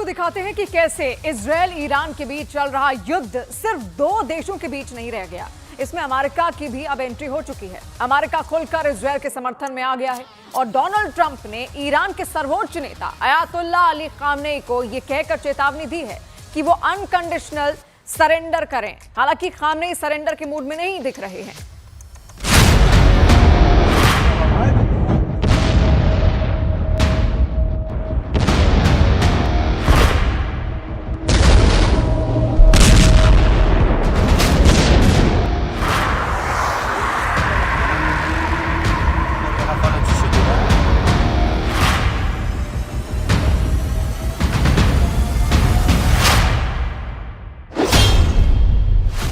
आपको दिखाते हैं कि कैसे इजरायल ईरान के बीच चल रहा युद्ध सिर्फ दो देशों के बीच नहीं रह गया, इसमें अमेरिका की भी अब एंट्री हो चुकी है। अमेरिका खुलकर इजरायल के समर्थन में आ गया है और डोनाल्ड ट्रंप ने ईरान के सर्वोच्च नेता अयातुल्लाह अली खामनेई को यह कहकर चेतावनी दी है कि वो अनकंडीशनल सरेंडर करें। हालांकि खामनेई सरेंडर के मूड में नहीं दिख रहे हैं।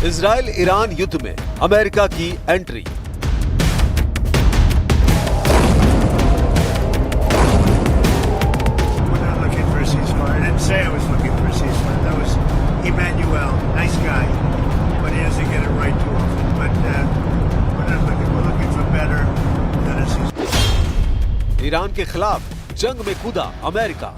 इजराइल ईरान युद्ध में अमेरिका की एंट्री। ईरान के खिलाफ जंग में कूदा America.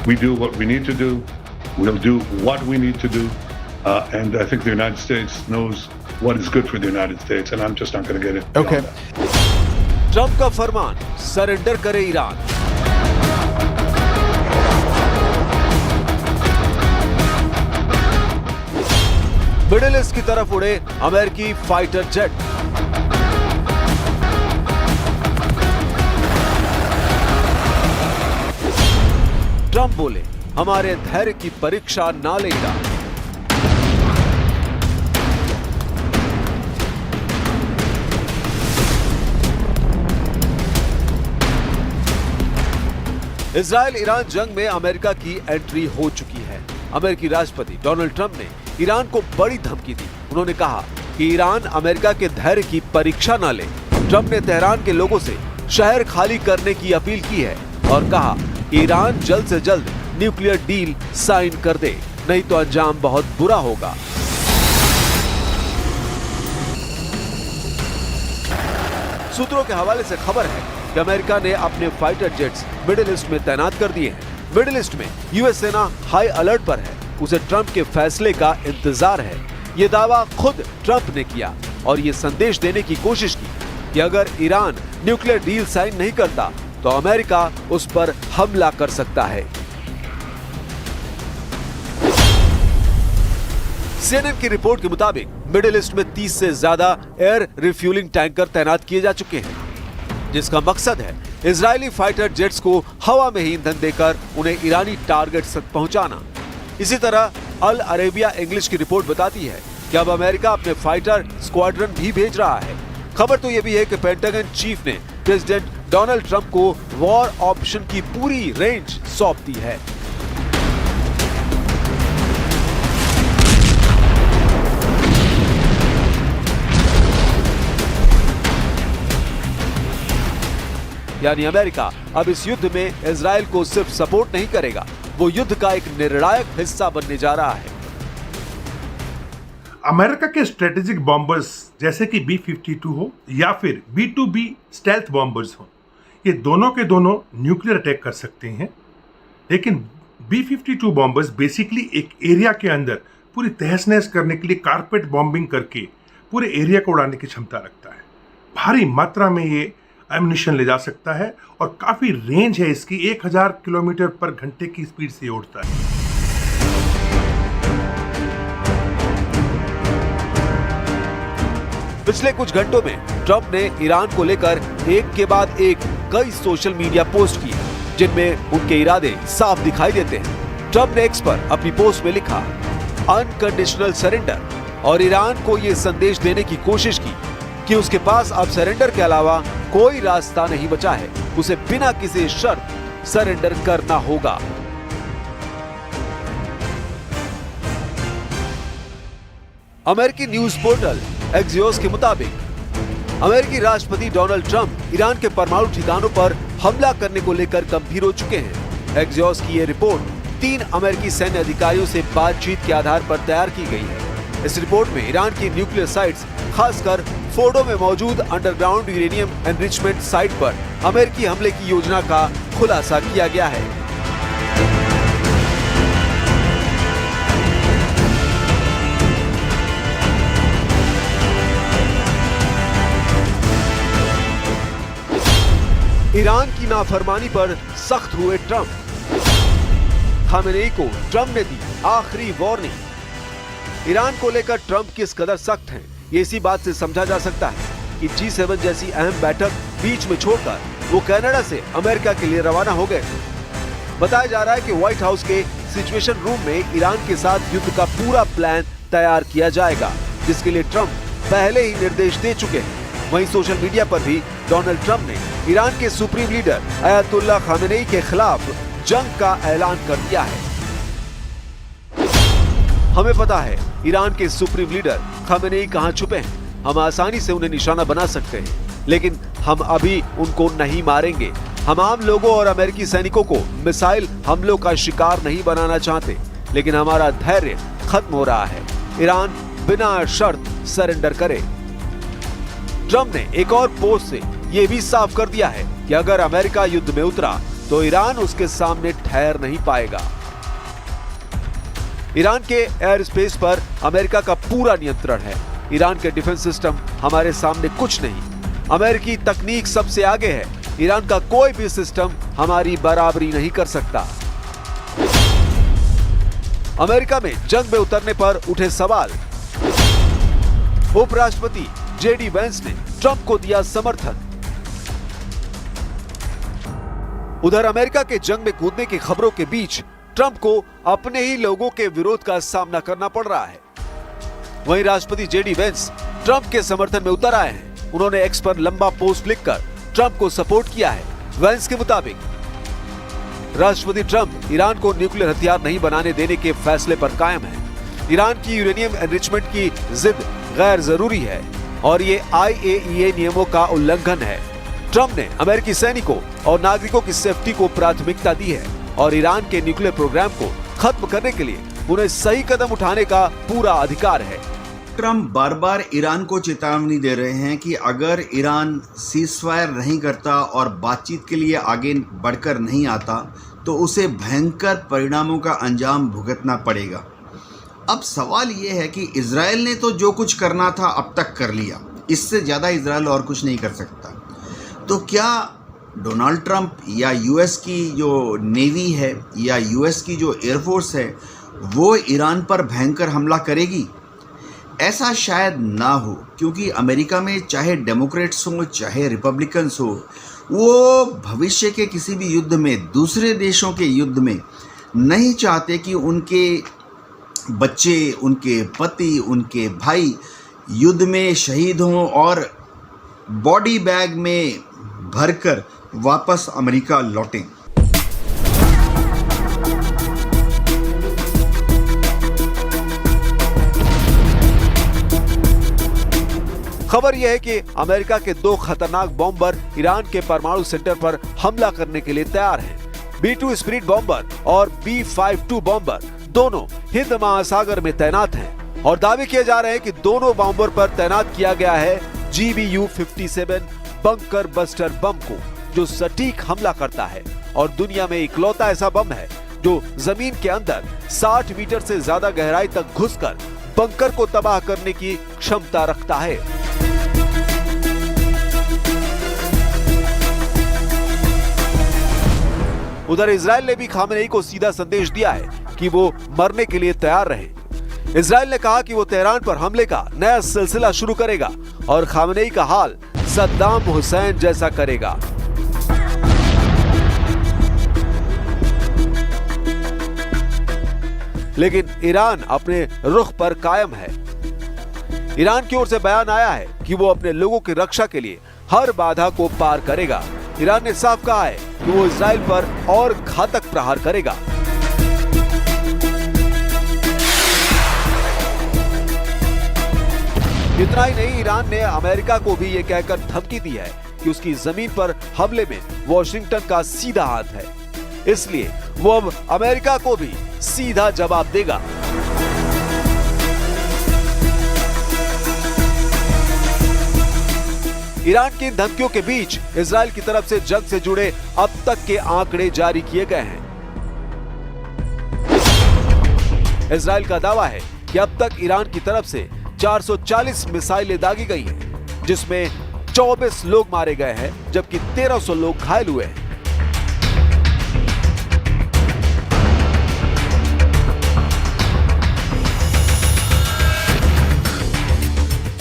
We do what we need to do. We'll do what we need to do. And I think the United States knows what is good for the United States. And I'm just not going to get it. Okay. Trump का फरमान, surrender करे Iran. Middle east की तरफ उड़े अमेरिकी fighter jet. Trump बोले, हमारे धैर्य की परीक्षा ना ले ईरान। इजराइल ईरान जंग में अमेरिका की एंट्री हो चुकी है। अमेरिकी राष्ट्रपति डोनाल्ड ट्रंप ने ईरान को बड़ी धमकी दी। उन्होंने कहा कि ईरान अमेरिका के धैर्य की परीक्षा ना ले। ट्रंप ने तेहरान के लोगों से शहर खाली करने की अपील की है और कहा ईरान जल्द से जल्द न्यूक्लियर डील साइन कर दे, नहीं तो अंजाम बहुत बुरा होगा। सूत्रों के हवाले से खबर है कि अमेरिका ने अपने फाइटर जेट्स मिडिल ईस्ट में तैनात कर दिए हैं। मिडिल ईस्ट में यूएस सेना हाई अलर्ट पर है। उसे ट्रंप के फैसले का इंतजार है। ये दावा खुद ट्रंप ने किया और ये संदेश देने की कोशिश की कि अगर ईरान न्यूक्लियर डील साइन नहीं करता तो अमेरिका उस पर हमला कर सकता है। सीएनएन की रिपोर्ट के मुताबिक मिडिल ईस्ट में 30 से ज्यादा एयर रिफ्यूलिंग टैंकर तैनात किए जा चुके हैं, जिसका मकसद है इजरायली फाइटर जेट्स को हवा में ही ईंधन देकर उन्हें ईरानी टारगेट्स तक पहुंचाना। इसी तरह अल अरेबिया इंग्लिश की रिपोर्ट बताती है कि अब अमेरिका अपने फाइटर स्क्वाड्रन भी भेज रहा है। खबर तो यह भी है कि पेंटागन चीफ ने प्रेसिडेंट डोनाल्ड ट्रंप को वॉर ऑप्शन की पूरी रेंज सौंप दी है। यानी अमेरिका अब इस युद्ध में इजराइल को सिर्फ सपोर्ट नहीं करेगा, वो युद्ध का एक निर्णायक हिस्सा बनने जा रहा है। अमेरिका के स्ट्रेटेजिक बॉम्बर्स जैसे कि B-52 हो या फिर B-2B स्टेल्थ बॉम्बर्स हो, ये दोनों के दोनों न्यूक्लियर अटैक कर सकते हैं। लेकिन B-52 बॉम्बर्स बेसिकली एक एरिया के अंदर पूरी तहस नहस करने के लिए कारपेट बॉम्बिंग करके पूरे एरिया को उड़ाने की क्षमता रखता है। भारी मात्रा में ये एम्यूनिशन ले जा सकता है और काफी रेंज है इसकी। 1000 किलोमीटर पर घंटे की स्पीड से उड़ता है। पिछले कुछ घंटों में ट्रंप ने ईरान को लेकर एक के बाद एक कई सोशल मीडिया पोस्ट किए, जिनमें उनके इरादे साफ दिखाई देते हैं। ट्रंप ने एक्स पर अपनी पोस्ट में लिखा अनकंडीशनल सरेंडर और ईरान को यह संदेश देने की कोशिश की कि उसके पास अब सरेंडर के अलावा कोई रास्ता नहीं बचा है, उसे बिना किसी शर्त सरेंडर करना होगा। अमेरिकी न्यूज पोर्टल एक्सियोस के मुताबिक अमेरिकी राष्ट्रपति डोनाल्ड ट्रंप ईरान के परमाणु ठिकानों पर हमला करने को लेकर गंभीर हो चुके हैं। एक्सियोस की यह रिपोर्ट 3 अमेरिकी सैन्य अधिकारियों से बातचीत के आधार पर तैयार की गई है। इस रिपोर्ट में ईरान की न्यूक्लियर साइट्स, खासकर फोर्डो में मौजूद अंडरग्राउंड यूरेनियम एनरिचमेंट साइट पर अमेरिकी हमले की योजना का खुलासा किया गया है। ईरान की नाफरमानी पर सख्त हुए ट्रंप। खामेनेई को ट्रंप ने दी आखिरी वार्निंग। ईरान को लेकर ट्रंप किस कदर सख्त हैं, ये इसी बात से समझा जा सकता है कि G7 जैसी अहम बैठक बीच में छोड़कर वो कनाडा से अमेरिका के लिए रवाना हो गए। बताया जा रहा है कि व्हाइट हाउस के सिचुएशन रूम में ईरान के साथ युद्ध का पूरा प्लान तैयार किया जाएगा, जिसके लिए ट्रंप पहले ही निर्देश दे चुके हैं। वहीं सोशल मीडिया पर भी डोनाल्ड ट्रंप ने ईरान के सुप्रीम लीडर अयातुल्ला खामेनेई के खिलाफ जंग का ऐलान कर दिया है। हमें पता है ईरान के सुप्रीम लीडर खामेनेई कहां छुपे हैं। हम आसानी से उन्हें निशाना बना सकते हैं, लेकिन हम अभी उनको नहीं मारेंगे। हम आम लोगों और अमेरिकी सैनिकों को मिसाइल हमलों का शिकार नहीं बनाना चाहते, लेकिन हमारा धैर्य खत्म हो रहा है। ईरान बिना शर्त सरेंडर करे। ट्रंप ने एक और पोस्ट से यह भी साफ कर दिया है कि अगर अमेरिका युद्ध में उतरा तो ईरान उसके सामने ठहर नहीं पाएगा। ईरान के एयर स्पेस पर अमेरिका का पूरा नियंत्रण है। ईरान के डिफेंस सिस्टम हमारे सामने कुछ नहीं। अमेरिकी तकनीक सबसे आगे है। ईरान का कोई भी सिस्टम हमारी बराबरी नहीं कर सकता। अमेरिका में जंग में उतरने पर उठे सवाल। उपराष्ट्रपति जेडी वेंस ने ट्रंप को दिया समर्थन। उधर अमेरिका के जंग में कूदने की खबरों के बीच ट्रंप को अपने ही लोगों के विरोध का सामना करना पड़ रहा है। वहीं राष्ट्रपति जेडी वेंस ट्रंप के समर्थन में उतर आए हैं। उन्होंने एक्स पर लंबा पोस्ट लिखकर ट्रंप को सपोर्ट किया है। वेंस के मुताबिक राष्ट्रपति ट्रंप ईरान को न्यूक्लियर हथियार नहीं बनाने देने के फैसले पर कायम है। ईरान की यूरेनियम एनरिचमेंट की जिद गैर जरूरी है और ये IAEA नियमों का उल्लंघन है। ट्रंप ने अमेरिकी सैनिकों और नागरिकों की सेफ्टी को प्राथमिकता दी है और ईरान के न्यूक्लियर प्रोग्राम को खत्म करने के लिए उन्हें सही कदम उठाने का पूरा अधिकार है। ट्रंप बार बार ईरान को चेतावनी दे रहे हैं कि अगर ईरान सीजफायर नहीं करता और बातचीत के लिए आगे बढ़कर नहीं आता तो उसे भयंकर परिणामों का अंजाम भुगतना पड़ेगा। अब सवाल ये है कि इजराइल ने तो जो कुछ करना था अब तक कर लिया, इससे ज़्यादा इजराइल और कुछ नहीं कर सकता। तो क्या डोनाल्ड ट्रंप या यूएस की जो नेवी है या यूएस की जो एयरफोर्स है वो ईरान पर भयंकर हमला करेगी? ऐसा शायद ना हो, क्योंकि अमेरिका में चाहे डेमोक्रेट्स हो चाहे रिपब्लिकन्स हो, वो भविष्य के किसी भी युद्ध में, दूसरे देशों के युद्ध में नहीं चाहते कि उनके बच्चे, उनके पति, उनके भाई युद्ध में शहीद हों और बॉडी बैग में भरकर वापस अमेरिका लौटें। खबर यह है कि अमेरिका के 2 खतरनाक बॉम्बर ईरान के परमाणु सेंटर पर हमला करने के लिए तैयार हैं। B-2 स्पिरिट बॉम्बर और B-52 बॉम्बर दोनों हिंद महासागर में तैनात हैं और दावे किए जा रहे हैं कि दोनों बॉम्बर पर तैनात किया गया है GBU-57 बंकर बस्टर बम को, जो सटीक हमला करता है और दुनिया में इकलौता ऐसा बम है जो जमीन के अंदर 60 मीटर से ज्यादा गहराई तक घुसकर बंकर को तबाह करने की क्षमता रखता है। उधर इजराइल ने भी खामेनेई को सीधा संदेश दिया है कि वो मरने के लिए तैयार रहे। इजराइल ने कहा कि वो तेहरान पर हमले का नया सिलसिला शुरू करेगा और खामेनेई का हाल सद्दाम हुसैन जैसा करेगा। लेकिन ईरान अपने रुख पर कायम है। ईरान की ओर से बयान आया है कि वो अपने लोगों की रक्षा के लिए हर बाधा को पार करेगा। ईरान ने साफ कहा है कि वो इजराइल पर और घातक प्रहार करेगा। इतना ही नहीं, ईरान ने अमेरिका को भी ये कहकर धमकी दी है कि उसकी जमीन पर हमले में वॉशिंगटन का सीधा हाथ है, इसलिए वो अब अमेरिका को भी सीधा जवाब देगा। ईरान की इन धमकियों के बीच इजराइल की तरफ से जंग से जुड़े अब तक के आंकड़े जारी किए गए हैं। इजराइल का दावा है कि अब तक ईरान की तरफ से 440 मिसाइलें दागी गई हैं, जिसमें 24 लोग मारे गए हैं जबकि 1300 लोग घायल हुए हैं।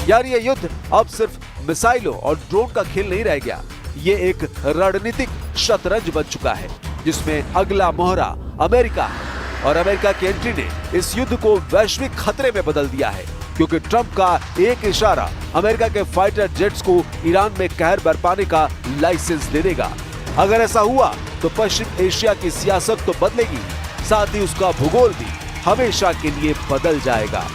यार ये युद्ध अब सिर्फ मिसाइलों और ड्रोन का खेल नहीं रह गया, ये एक रणनीतिक शतरंज बन चुका है जिसमें अगला मोहरा अमेरिका है। और अमेरिका की एंट्री ने इस युद्ध को वैश्विक खतरे में बदल दिया है, क्योंकि ट्रंप का एक इशारा अमेरिका के फाइटर जेट्स को ईरान में कहर बरपाने का लाइसेंस दे देगा। अगर ऐसा हुआ तो पश्चिम एशिया की सियासत तो बदलेगी, साथ ही उसका भूगोल भी हमेशा के लिए बदल जाएगा।